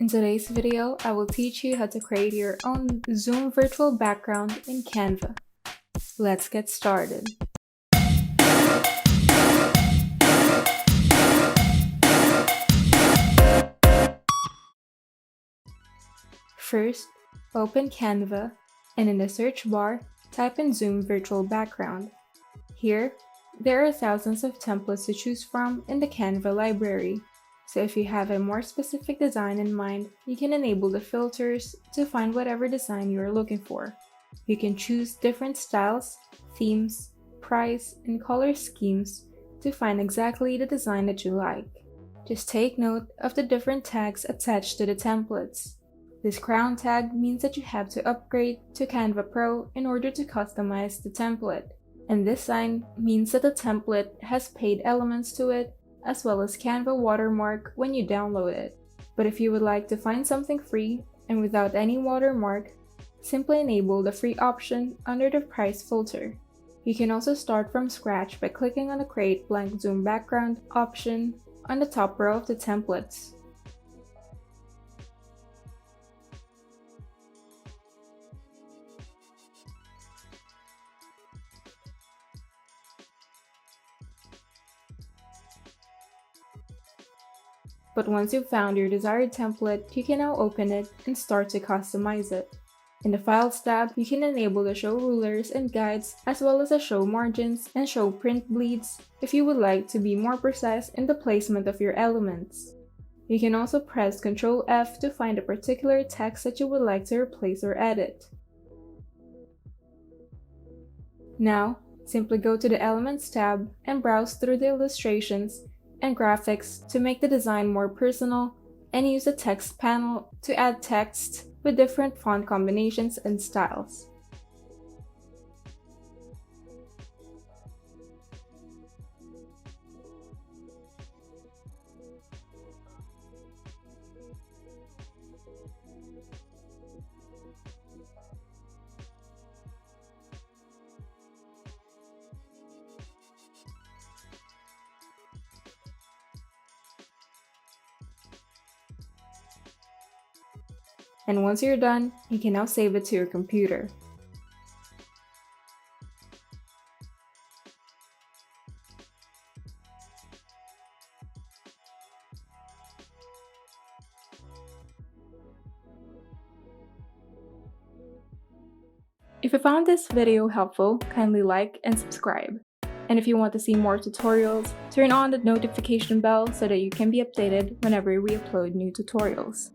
In today's video, I will teach you how to create your own Zoom virtual background in Canva. Let's get started. First, open Canva and in the search bar, type in Zoom virtual background. Here, there are thousands of templates to choose from in the Canva library. So if you have a more specific design in mind, you can enable the filters to find whatever design you are looking for. You can choose different styles, themes, price, and color schemes to find exactly the design that you like. Just take note of the different tags attached to the templates. This crown tag means that you have to upgrade to Canva Pro in order to customize the template. And this sign means that the template has paid elements to it, as well as Canva watermark when you download it. But if you would like to find something free and without any watermark, simply enable the free option under the price filter. You can also start from scratch by clicking on the Create Blank Zoom Background option on the top row of the templates. But once you've found your desired template, you can now open it and start to customize it. In the Files tab, you can enable the Show Rulers and Guides, as well as the Show Margins and Show Print Bleeds if you would like to be more precise in the placement of your elements. You can also press Ctrl F to find a particular text that you would like to replace or edit. Now, simply go to the Elements tab and browse through the illustrations and graphics to make the design more personal, and use the text panel to add text with different font combinations and styles. And once you're done, you can now save it to your computer. If you found this video helpful, kindly like and subscribe. And if you want to see more tutorials, turn on the notification bell so that you can be updated whenever we upload new tutorials.